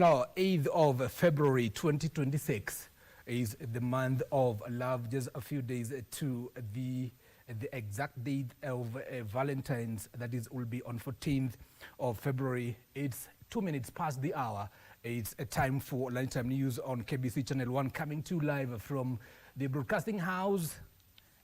Now, 8th of February 2026 is the month of love, just a few days to the exact date of Valentine's, that is, will be on 14th of February. It's 2 minutes past the hour. It's a time for Lunchtime News on KBC Channel 1, coming to live from the broadcasting house,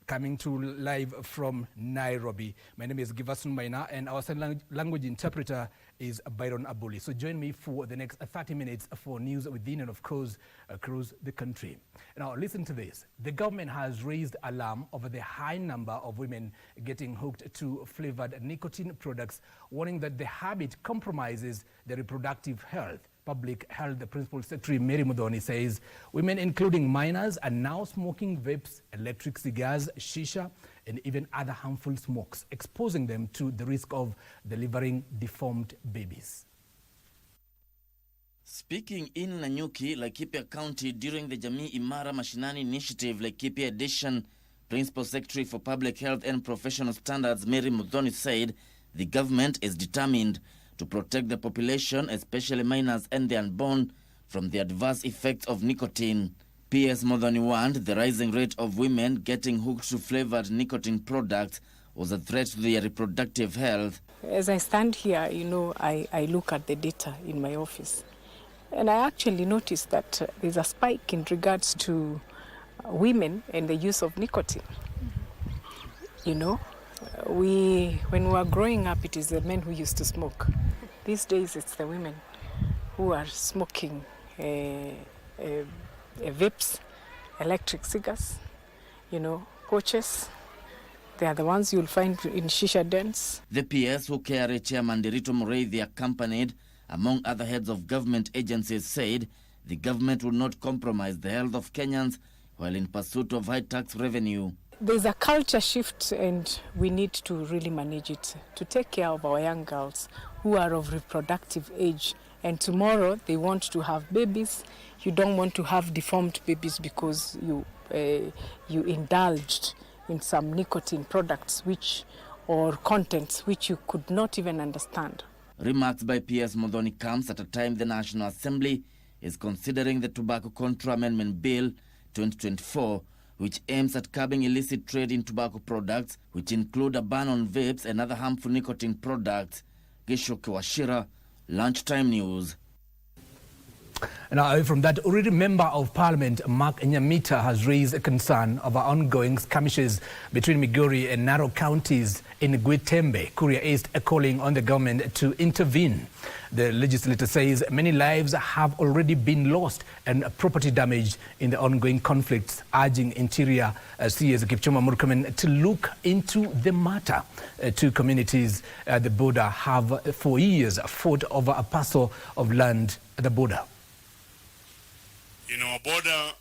coming to live from Nairobi. My name is Giverson, Maina, and our sign language interpreter is Byron Abuli. So join me for the next 30 minutes for news within and, of course, across the country. Now, listen to this. The government has raised alarm over the high number of women getting hooked to flavored nicotine products, warning that the habit compromises their reproductive health. Public Health Principal Secretary Mary Mudhoni says women, including minors, are now smoking vapes, electric cigars, shisha, and even other harmful smokes, exposing them to the risk of delivering deformed babies. Speaking in Nanyuki, Laikipia County, during the Jamii Imara Mashinani Initiative, Laikipia Edition, Principal Secretary for Public Health and Professional Standards Mary Mudhoni said the government is determined to protect the population, especially minors and the unborn, from the adverse effects of nicotine. PS Mudhoni warned the rising rate of women getting hooked to flavored nicotine products was a threat to their reproductive health. As I stand here, I look at the data in my office, and I actually noticed that there's a spike in regards to women and the use of nicotine. When we were growing up, it is the men who used to smoke. These days, it's the women who are smoking vapes, electric cigars, pouches. They are the ones you'll find in shisha dens. The PS, who KRA Chairman Derito Mureithi accompanied, among other heads of government agencies, said the government will not compromise the health of Kenyans while in pursuit of high tax revenue. There's a culture shift, and we need to really manage it to take care of our young girls who are of reproductive age, and tomorrow they want to have babies. You don't want to have deformed babies because you indulged in some nicotine products or contents which you could not even understand. Remarks by PS Mudhoni comes at a time the National Assembly is considering the Tobacco Control Amendment Bill 2024, which aims at curbing illicit trade in tobacco products, which include a ban on vapes and other harmful nicotine products. Gishoke Washira, Lunchtime News. Now, from that, already Member of Parliament Mark Nyamita has raised a concern over ongoing skirmishes between Migori and Narok counties in Gwitembe. Kuria East calling on the government to intervene. The legislator says many lives have already been lost and property damaged in the ongoing conflicts, urging Interior CS Kipchumba Murkomen to look into the matter. Two communities at the border have for years fought over a parcel of land at the border. In our border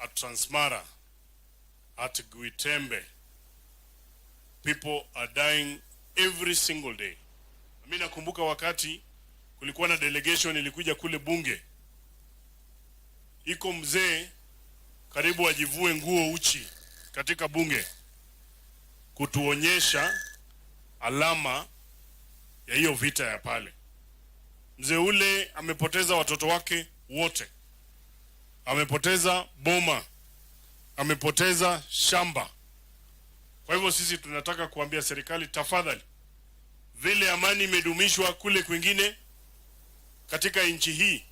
at Transmara, at Gwitembe, people are dying every single day. Mimi nakumbuka wakati kulikuwa na delegation ilikuja kule bunge. Iko mzee karibu ajivue nguo uchi katika bunge kutuonyesha alama ya hiyo vita ya pale. Mzee ule amepoteza watoto wake wote. Amepoteza boma, amepoteza shamba. Kwa hivyo sisi tunataka kuambia serikali, tafadhali, vile amani imedumishwa kule kwingine katika nchi hii,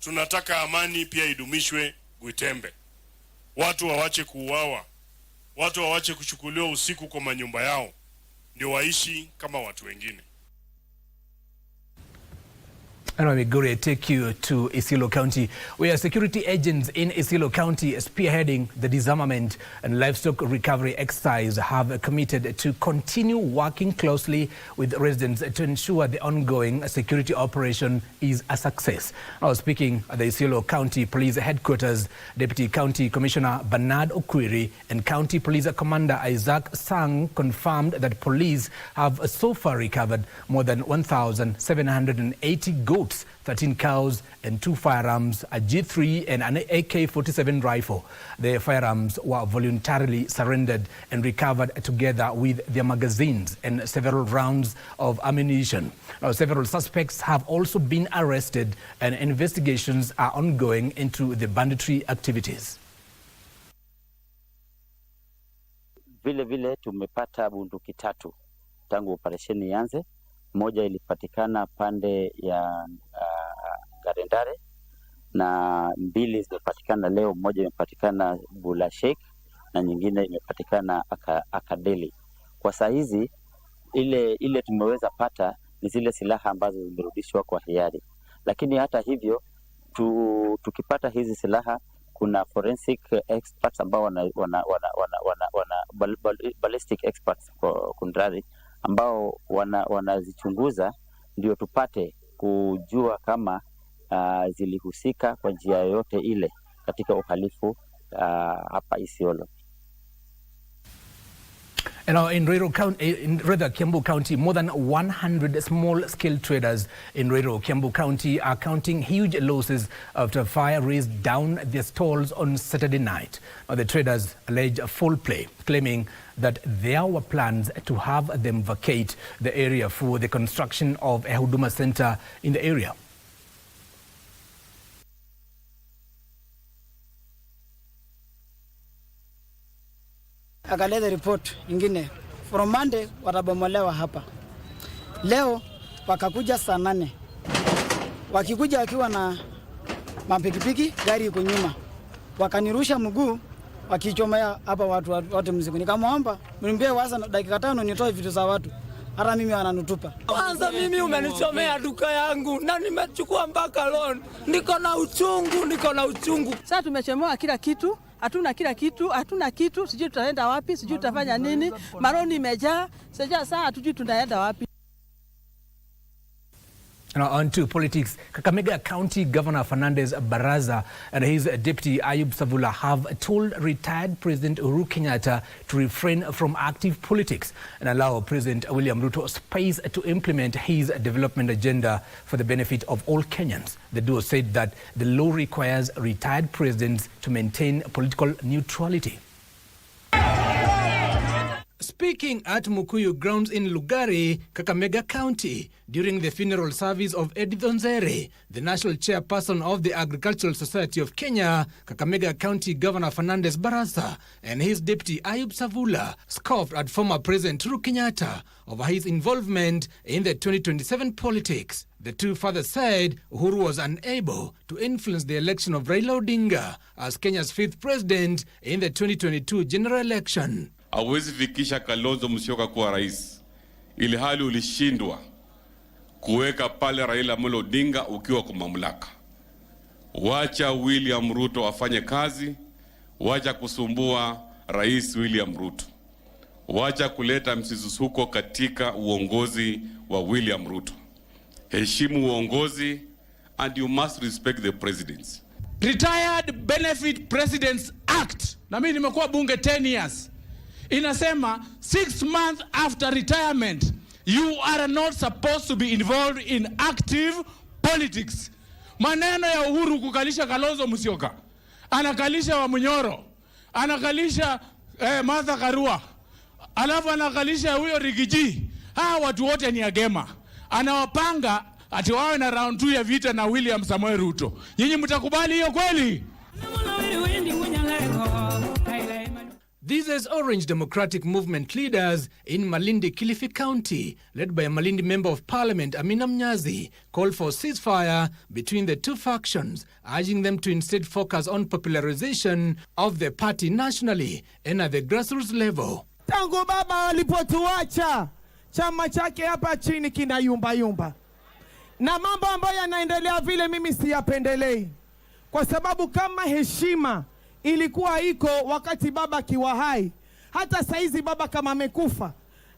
tunataka amani pia idumishwe Gwitembe. Watu wawache kuuawa, watu wawache kuchukuliwa usiku kwa manyumba yao, ndio waishi kama watu wengine. And Migori, I take you to Isiolo County, where security agents in Isiolo County spearheading the disarmament and livestock recovery exercise have committed to continue working closely with residents to ensure the ongoing security operation is a success. Now, speaking at the Isiolo County Police Headquarters, Deputy County Commissioner Bernard Okwiri and County Police Commander Isaac Sang confirmed that police have so far recovered more than 1,780 goats goats, 13 cows, and 2 firearms, a G3 and an AK-47 rifle. The firearms were voluntarily surrendered and recovered together with their magazines and several rounds of ammunition. Now, several suspects have also been arrested and investigations are ongoing into the banditry activities. Vile tumepata bunduki 3 tangu operesheni ianze. Moja ilipatikana pande ya Garendare na 2 zimepatikana leo. Moja imepatikana Bula Sheikh na nyingine imepatikana Akadeli. Kwa saa hizi ile tumeweza pata ni zile silaha ambazo zimerudishwa kwa hiari, lakini hata hivyo tukipata hizi silaha kuna forensic experts ambao ballistic experts kundrari ambao wanazichunguza ndio tupate kujua kama zilihusika kwa njia yoyote ile katika uhalifu hapa Isiolo. Now, in Ruiru County, Kiambu County, more than 100 small-scale traders in Ruiru, Kiambu County are counting huge losses after fire razed down their stalls on Saturday night. Now, the traders allege foul play, claiming that there were plans to have them vacate the area for the construction of a Huduma center in the area. Akaleta report ingine from Monday watabomolewa hapa. Leo wakakuja saa 8. Wakikuja wakiwa na mapikipiki, gari iko nyuma. Wakanirusha mguu wakichomea hapa watu mzigo. Nikamwomba mnimbie waza dakika 5 nitoe vitu za watu. Hata mimi wananutupa. Kwanza mimi umenichomea duka yangu na nimechukua mpaka loan. Niko na uchungu. Sasa tumechemoa kila kitu. Hatuna kitu, sijui tutaenda wapi, sijui tutafanya nini. Maroni imejaa, sasa hatujui tunaenda wapi. Now on to politics. Kakamega County Governor Fernandez Baraza and his deputy Ayub Savula have told retired President Uhuru Kenyatta to refrain from active politics and allow President William Ruto space to implement his development agenda for the benefit of all Kenyans. The duo said that the law requires retired presidents to maintain political neutrality. Speaking at Mukuyu grounds in Lugari, Kakamega County, during the funeral service of Edith Onzere, the national chairperson of the Agricultural Society of Kenya, Kakamega County Governor Fernandez Baraza and his deputy Ayub Savula scoffed at former President Uhuru Kenyatta over his involvement in the 2027 politics. The two further said Uhuru was unable to influence the election of Raila Odinga as Kenya's 5th president in the 2022 general election. Hawezi fikisha Kalonzo Musyoka kuwa rais ili hali ulishindwa kuweka pale Raila Amolo Odinga ukiwa kwa mamlaka. Wacha William Ruto afanye kazi, wacha kusumbua Rais William Ruto. Wacha kuleta msisusuko katika uongozi wa William Ruto. Heshimu uongozi and you must respect the presidents. Retired Benefit Presidents Act, na mimi nimekuwa bunge 10 years. Inasema 6 months after retirement, you are not supposed to be involved in active politics. Maneno ya Uhuru kukalisha Kalonzo Musyoka, anakalisha wa Munyoro, anakalisha Martha Karua, alafu anakalisha huyo Rigiji. Hawa watu wote ni agema. Anawapanga ati wawe na round 2 ya vita na William Samoei Ruto. Nyinyi mtakubali hiyo kweli? These is Orange Democratic Movement leaders in Malindi, Kilifi County, led by a Malindi Member of Parliament, Amina Mnyazi, called for ceasefire between the two factions, urging them to instead focus on popularization of the party nationally and at the grassroots level. Tangu baba alipotuacha, chama chake hapa chini kina yumba. Na mambo ambayo yanaendelea vile mimi siyapendelei. Kwa sababu kama heshima ilikuwa iko wakati baba kiwa hai, hata saizi baba kama amekufa,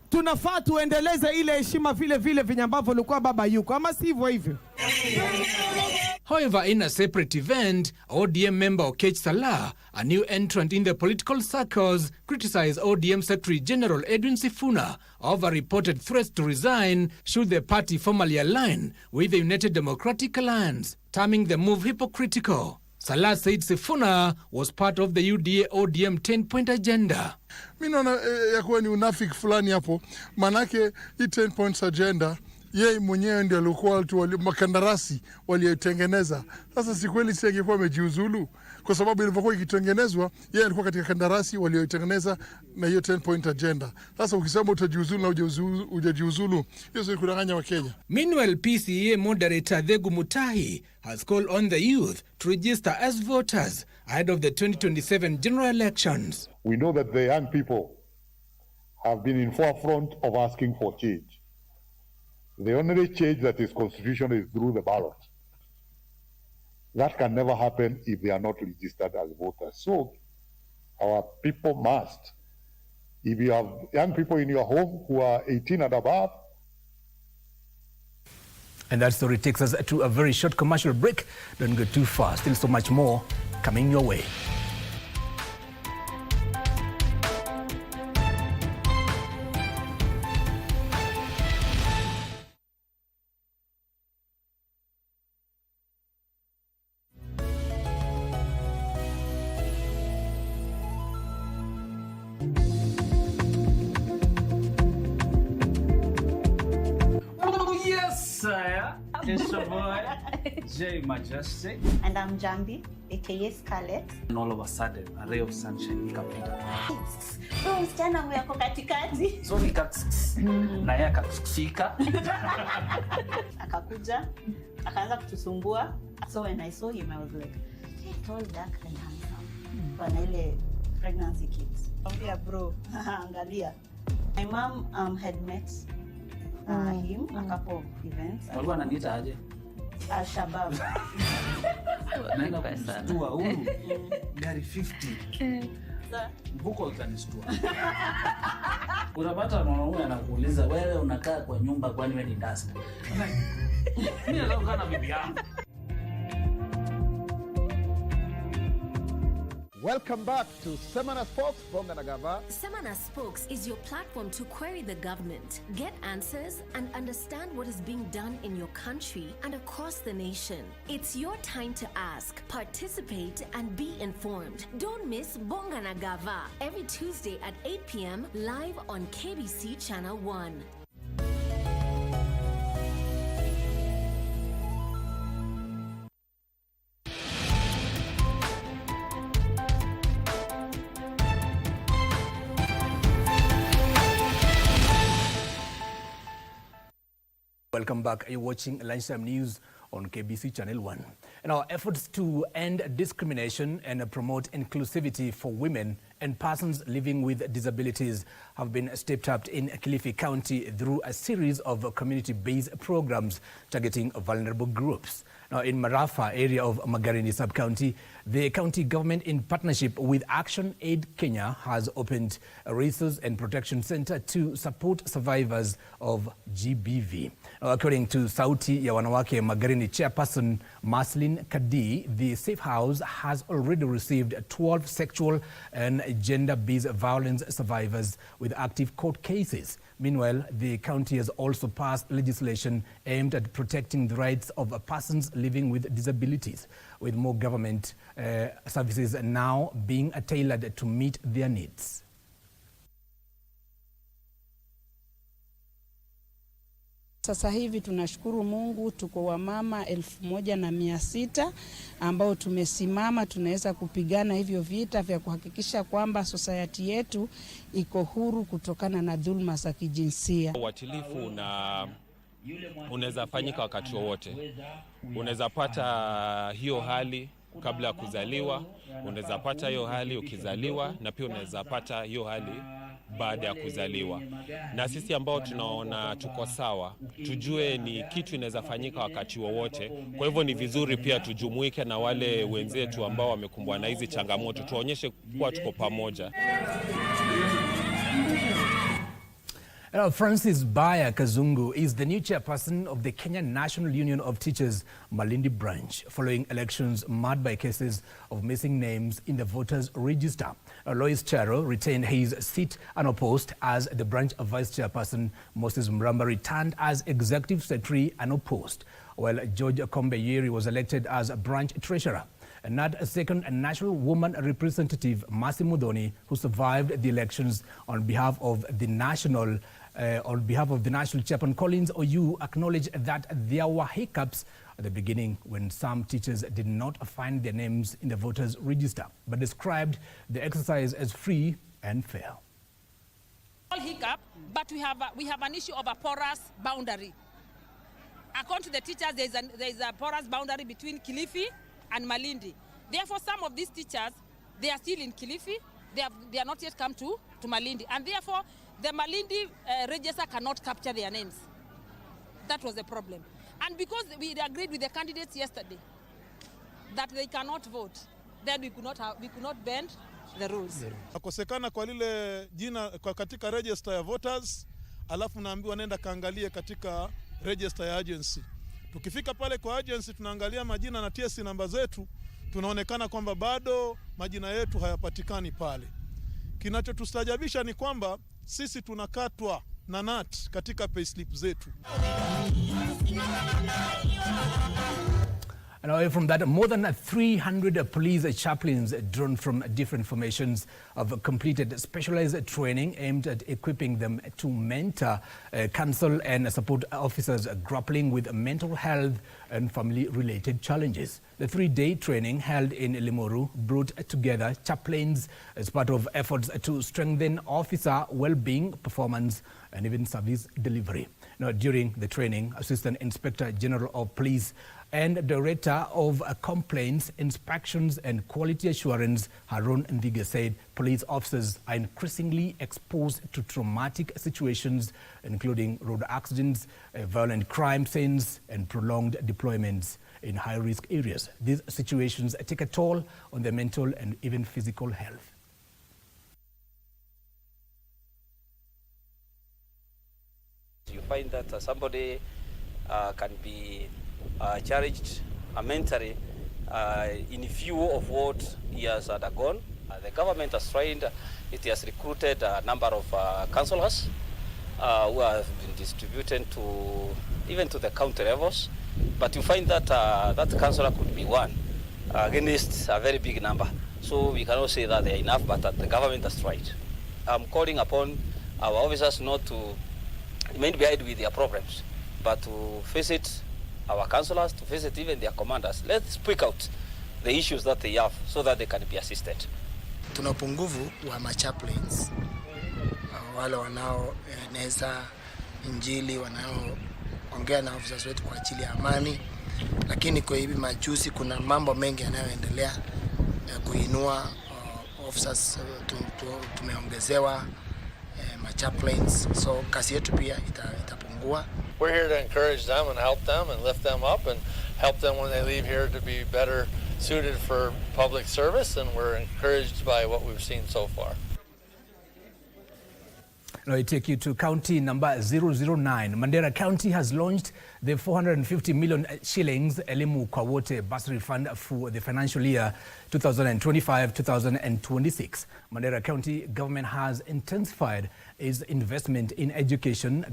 tunafaa tuendeleze ile heshima vile vile vinyambavyo likuwa baba yuko, ama sivyo hivyo. However, in a separate event, ODM member Okech Salah, a new entrant in the political circles, criticized ODM Secretary General Edwin Sifuna over reported threats to resign should the party formally align with the United Democratic Alliance, terming the move hypocritical. Salah said Sifuna was part of the UDA ODM 10-point agenda. Mimi naona ya kuwa ni unafiki fulani hapo, manake hii 10 points agenda yeye mwenyewe ndiye alikuwa watu makandarasi waliotengeneza. Sasa si kweli si angekuwa amejiuzulu, kwa sababu ilivyokuwa ikitengenezwa yeye alikuwa katika kandarasi waliotengeneza na hiyo 10 point agenda. Sasa ukisema utajiuzulu na hujajiuzulu, hiyo sio kudanganya wa Kenya. Meanwhile, PCA moderator Thegu Mutahi has called on the youth to register as voters ahead of the 2027 general elections. We know that the young people have been in forefront of asking for change. The only change that is constitutional is through the ballot. That can never happen if they are not registered as voters. So our people must. If you have young people in your home who are 18 and above. And that story takes us to a very short commercial break. Don't go too far. Still so much more coming your way. It's your boy, J Majestic. And I'm Jambi, aka Scarlett. And all of a sudden, a ray of sunshine ikapita. So msichana huyo ako katikati. So na yeye akafika. Akakuja, akaanza kutusumbua. So when I saw him, I was like, hey, tall, dark and handsome. Pana ile pregnancy kit. Angalia bro, angalia. My mom had met him a couple of events. Walikuwa ananiita aje? Al-Shabaab. Naenda kustua huyu gari 50. Mvuko utanistua. Unapata mwanaume anakuuliza wewe unakaa kwa nyumba kwani wewe ni dasta? Mimi nataka kukaa na bibi yangu. Welcome back to Semana Spokes, Bonga na Gava. Semana Spokes is your platform to query the government, get answers, and understand what is being done in your country and across the nation. It's your time to ask, participate, and be informed. Don't miss Bonga na Gava every Tuesday at 8 p.m. live on KBC Channel 1. Welcome back. You're watching Lunchtime News on KBC Channel 1. And our efforts to end discrimination and promote inclusivity for women and persons living with disabilities have been stepped up in Kilifi County through a series of community-based programs targeting vulnerable groups. Now, in Marafa area of Magarini sub-county, the county government in partnership with Action Aid Kenya has opened a resource and protection center to support survivors of GBV. Now, according to Sauti ya Wanawake Magarini chairperson Maslin Kadi, the safe house has already received 12 sexual and gender-based violence survivors with active court cases. Meanwhile, the county has also passed legislation aimed at protecting the rights of persons living with disabilities, with more government services now being tailored to meet their needs. Sasa hivi tunashukuru Mungu, tuko wamama 1600 ambao tumesimama, tunaweza kupigana hivyo vita vya kuhakikisha kwamba society yetu iko huru kutokana na dhulma za kijinsia. Uatilifu unaweza fanyika wakati wowote. Unaweza pata hiyo hali kabla ya kuzaliwa, unaweza pata hiyo hali ukizaliwa, na pia unaweza pata hiyo hali baada ya kuzaliwa. Na sisi ambao tunaona tuko sawa, tujue ni kitu inaweza fanyika wakati wowote. Kwa hivyo ni vizuri pia tujumuike na wale wenzetu ambao wamekumbwa na hizi changamoto, tuonyeshe kuwa tuko pamoja. Francis Baya Kazungu is the new chairperson of the Kenya National Union of Teachers Malindi branch, following elections marred by cases of missing names in the voters' register. Lois Charo retained his seat unopposed as the branch vice chairperson. Moses Mramba returned as executive secretary unopposed, while George Kombe Yeri was elected as branch treasurer. And a second national woman representative, Mercy Mudhoni, who survived the elections on behalf of the national chairman Collins Oyu, acknowledged that there were hiccups at the beginning when some teachers did not find their names in the voters' register, but described the exercise as free and fair. Hiccup, but we have an issue of a porous boundary. According to the teachers, there is a porous boundary between Kilifi and Malindi. Therefore, some of these teachers, they are still in Kilifi. They are not yet come to Malindi, and therefore the Malindi register cannot capture their names. That was the problem. And because we agreed with the candidates yesterday that they cannot vote, then we could not bend the rules. Akosekana kwa lile jina kwa katika register ya voters, alafu naambiwa nenda kaangalie katika register ya agency. Tukifika pale kwa agency tunaangalia majina na TSC namba zetu, tunaonekana kwamba bado majina yetu hayapatikani pale. Kinachotustajabisha ni kwamba sisi tunakatwa na KNUT katika payslip zetu. And away from that, more than 300 police chaplains drawn from different formations have completed specialized training aimed at equipping them to mentor, counsel and support officers grappling with mental health and family-related challenges. The 3-day training held in Limuru brought together chaplains as part of efforts to strengthen officer well-being, performance and even service delivery. Now, during the training, Assistant Inspector General of Police and Director of Complaints, Inspections and Quality Assurance, Harun Ndiga, said police officers are increasingly exposed to traumatic situations, including road accidents, violent crime scenes, and prolonged deployments in high-risk areas. These situations take a toll on their mental and even physical health. You find that somebody can be charged mentally in view of what he has undergone. The government has tried, it has recruited a number of counsellors who have been distributed even to the county levels. But you find that that counsellor could be one against a very big number. So we cannot say that they are enough, but the government has tried. I'm calling upon our officers not to remain behind with their problems, but to visit our counsellors, to visit even their commanders. Let's speak out the issues that they have so that they can be assisted. Tuna upungufu wa machaplains, wale wanaoeneza injili, wanaoongea na officers wetu kwa ajili ya amani, lakini kwa hivi majuzi kuna mambo mengi yanayoendelea kuinua officers. Tumeongezewa machaplains, so kazi yetu pia itapungua. We're here to encourage them and help them and lift them up and help them when they leave here to be better suited for public service, and we're encouraged by what we've seen so far. Now I take you to county number 009. Mandera County has launched the 450 million shillings Elimu kwa Wote bursary fund for the financial year 2025-2026. Mandera County government has intensified its investment in education,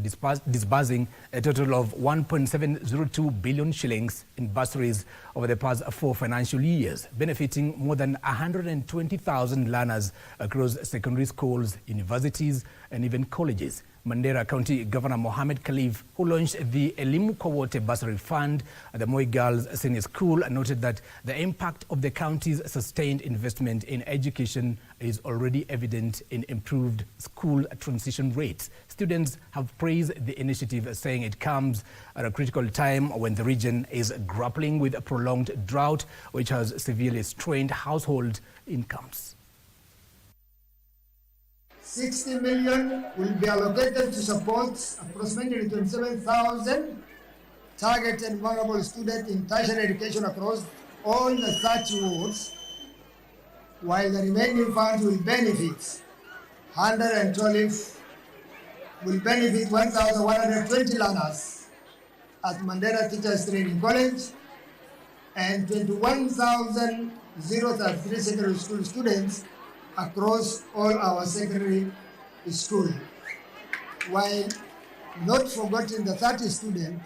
disbursing a total of 1.702 billion shillings in bursaries over the past 4 financial years, benefiting more than 120,000 learners across secondary schools, universities, and even colleges. Mandera County Governor Mohammed Khalif, who launched the Elimu kwa Wote bursary fund at the Moi Girls Senior School, noted that the impact of the county's sustained investment in education is already evident in improved school transition rates. Students have praised the initiative, saying it comes at a critical time when the region is grappling with a prolonged drought, which has severely strained household incomes. 60 million will be allocated to support approximately 27,000 targeted vulnerable students in tertiary education across all the 30 wards, while the remaining funds will benefit 112 will benefit 1,120 learners at Mandera Teachers Training College and 21,033 secondary school students across all our secondary schools, while not forgetting the 30 students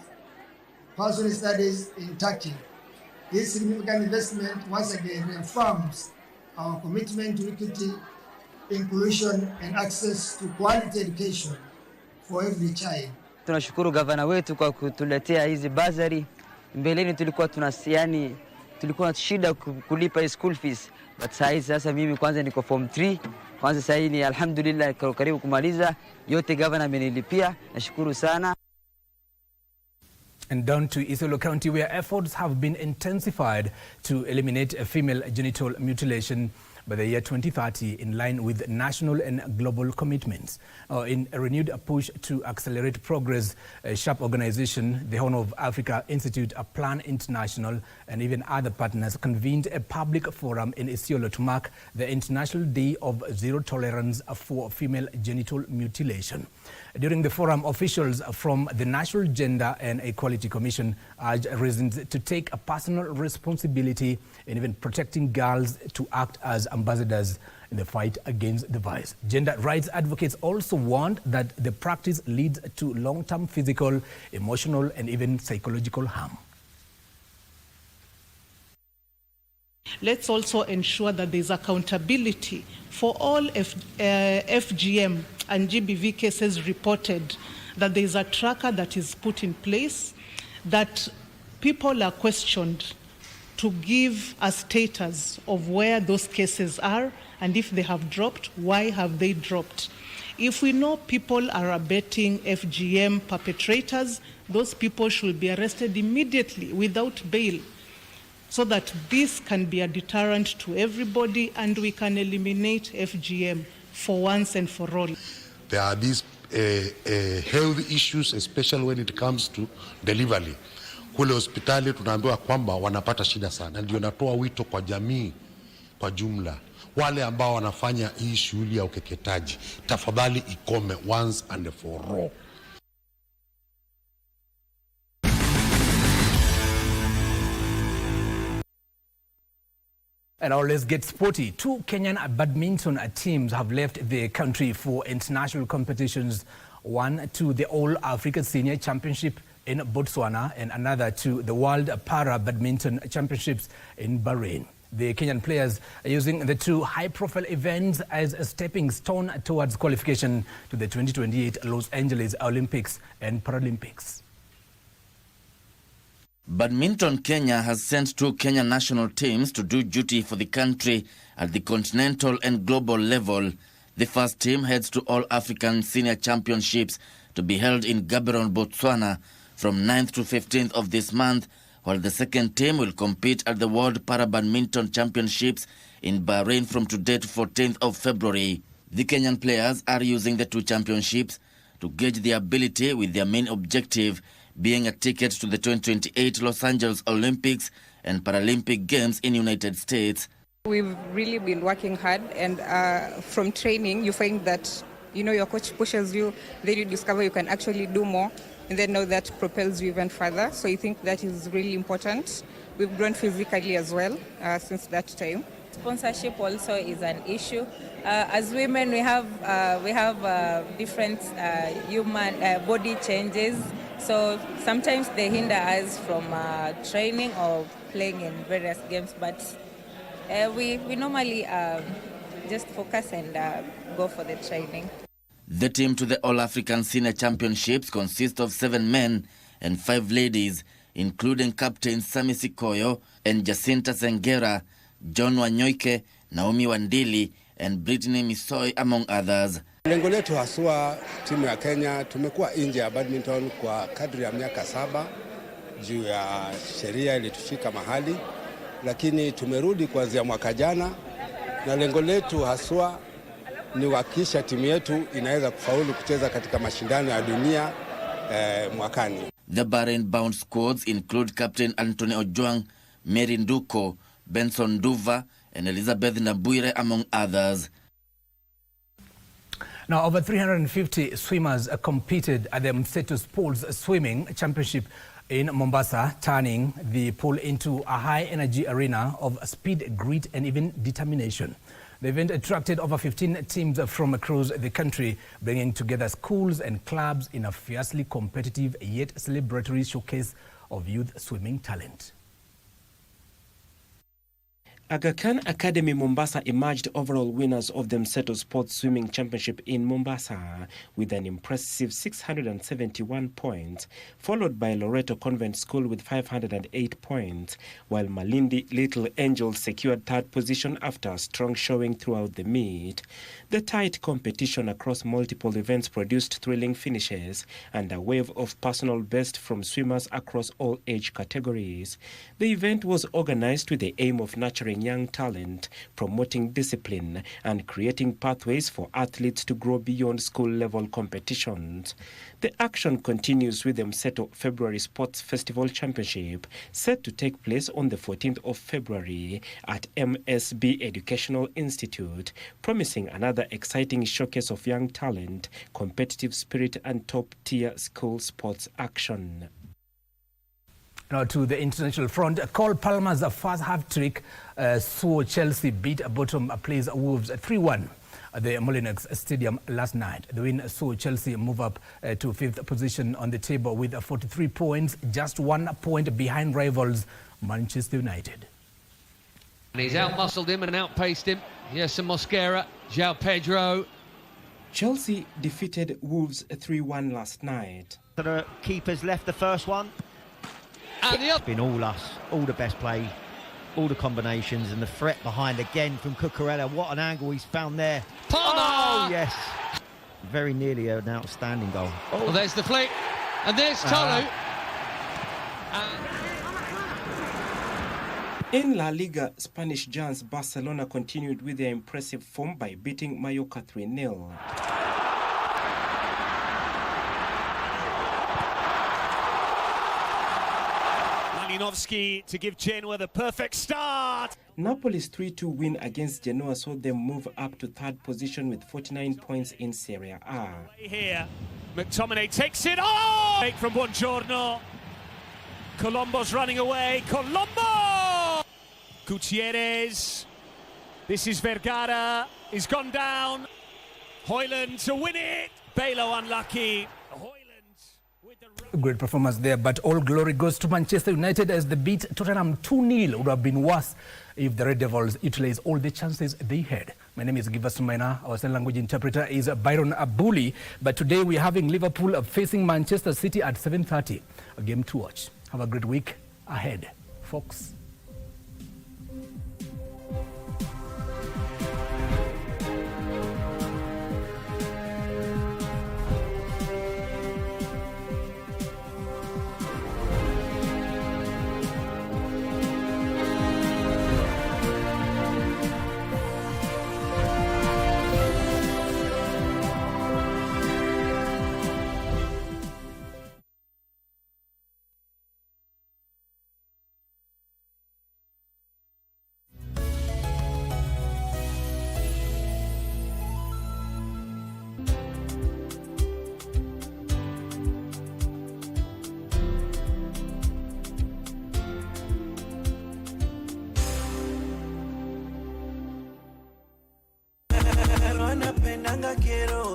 pursuing studies in Turkey. This significant investment once again reaffirms our commitment to equity, inclusion, and access to quality education for every child. Tunashukuru gavana wetu kwa kutuletea hizi bazari. Mbeleni tulikuwa tulikuwa shida kulipa school fees, but sasa mimi kwanza niko form 3, kwanza sasa ni alhamdulillah karibu kumaliza yote, gavana amenilipia, nashukuru sana. And down to Isiolo County, where efforts have been intensified to eliminate female genital mutilation by the year 2030 in line with national and global commitments. In a renewed push to accelerate progress, a SHARP organization, the Horn of Africa Institute, a Plan International, and even other partners convened a public forum in Isiolo to mark the International Day of Zero Tolerance for Female Genital Mutilation. During the forum, officials from the National Gender and Equality Commission urged residents to take a personal responsibility in even protecting girls to act as ambassadors in the fight against the vice. Gender rights advocates also warned that the practice leads to long-term physical, emotional, and even psychological harm. Let's also ensure that there's accountability for all FGM and GBV cases reported, that there's a tracker that is put in place, that people are questioned to give a status of where those cases are, and if they have dropped, why have they dropped. If we know people are abetting FGM perpetrators, those people should be arrested immediately without bail, so that this can be a deterrent to everybody and we can eliminate FGM for once and for all. There are these health issues, especially when it comes to delivery. Kule hospitali tunaambiwa kwamba wanapata shida sana. Ndio natoa wito kwa jamii kwa jumla, wale ambao wanafanya hii shughuli ya ukeketaji, tafadhali ikome once and for all. And now let's get sporty. 2 Kenyan badminton teams have left the country for international competitions, one to the All Africa Senior Championship in Botswana and another to the World Para Badminton Championships in Bahrain. The Kenyan players are using the 2 high-profile events as a stepping stone towards qualification to the 2028 Los Angeles Olympics and Paralympics. Badminton Kenya has sent 2 Kenyan national teams to do duty for the country at the continental and global level. The first team heads to All African Senior Championships to be held in Gaborone, Botswana from 9th to 15th of this month, while the second team will compete at the World Para Badminton Championships in Bahrain from today to 14th of February. The Kenyan players are using the 2 championships to gauge their ability, with their main objective being a ticket to the 2028 Los Angeles Olympics and Paralympic Games in United States. We've really been working hard, and from training you find that, you know, your coach pushes you, then you discover you can actually do more, and then now that propels you even further. So I think that is really important. We've grown physically as well since that time. Sponsorship also is an issue. As women, we have different human body changes. So sometimes they hinder us from training or playing in various games, but we normally just focus and go for the training. The team to the All-African Senior Championships consists of 7 men and 5 ladies, including captains Sami Sikoyo and Jacinta Sengera, John Wanyoike, Naomi Wandili, and Brittany Misoi, among others. Lengo letu haswa timu ya Kenya, tumekuwa nje ya badminton kwa kadri ya miaka 7 juu ya sheria ilitushika mahali, lakini tumerudi kuanzia mwaka jana, na lengo letu haswa ni kuhakikisha timu yetu inaweza kufaulu kucheza katika mashindano ya dunia mwakani. The Bahrain-bound squads include Captain Anthony Ojwang, Mary Nduko, Benson Duva, and Elizabeth Nabuire, among others. Now, over 350 swimmers competed at the Mseto Sports Swimming Championship in Mombasa, turning the pool into a high-energy arena of speed, grit, and even determination. The event attracted over 15 teams from across the country, bringing together schools and clubs in a fiercely competitive yet celebratory showcase of youth swimming talent. Aga Khan Academy Mombasa emerged overall winners of the Mseto Sports Swimming Championship in Mombasa with an impressive 671 points, followed by Loreto Convent School with 508 points, while Malindi Little Angels secured third position after a strong showing throughout the meet. The tight competition across multiple events produced thrilling finishes and a wave of personal best from swimmers across all age categories. The event was organized with the aim of nurturing young talent, promoting discipline, and creating pathways for athletes to grow beyond school-level competitions. The action continues with the Mseto February Sports Festival Championship, set to take place on the 14th of February at MSB Educational Institute, promising another exciting showcase of young talent, competitive spirit, and top-tier school sports action. Now to the international front, Cole Palmer's first half-trick saw Chelsea beat bottom place Wolves 3-1 at the Molineux Stadium last night. The win saw Chelsea move up to 5th position on the table with 43 points, just 1 point behind rivals Manchester United. And he's out-muscled him and outpaced him. Yes, and Mosquera, João Pedro. Chelsea defeated Wolves 3-1 last night. The keepers left the first one. And the It's been all us, all the best play, all the combinations, and the threat behind again from Cucurella. What an angle he's found there. Palmer! Oh, yes. Very nearly an outstanding goal. Oh. Well, there's the flick. And there's Tolu. In La Liga, Spanish giants Barcelona continued with their impressive form by beating Mallorca 3-0. To give Genoa the perfect start. Napoli's 3-2 win against Genoa saw them move up to third position with 49 points in Serie A. Here, McTominay takes it. Oh! Break from Buongiorno. Colombo's running away. Colombo! Gutierrez. This is Vergara. He's gone down. Højlund to win it. Balo unlucky. Great performance there, but all glory goes to Manchester United as they beat Tottenham 2-0. It would have been worse if the Red Devils utilized all the chances they had. My name is Giverson Maina. Our sign language interpreter is Byron Abuli. But today we're having Liverpool facing Manchester City at 7:30. A game to watch. Have a great week ahead, folks.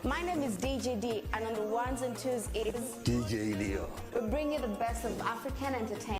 My name is DJ D, and on the ones and twos is DJ Leo. We bring you the best of African entertainment.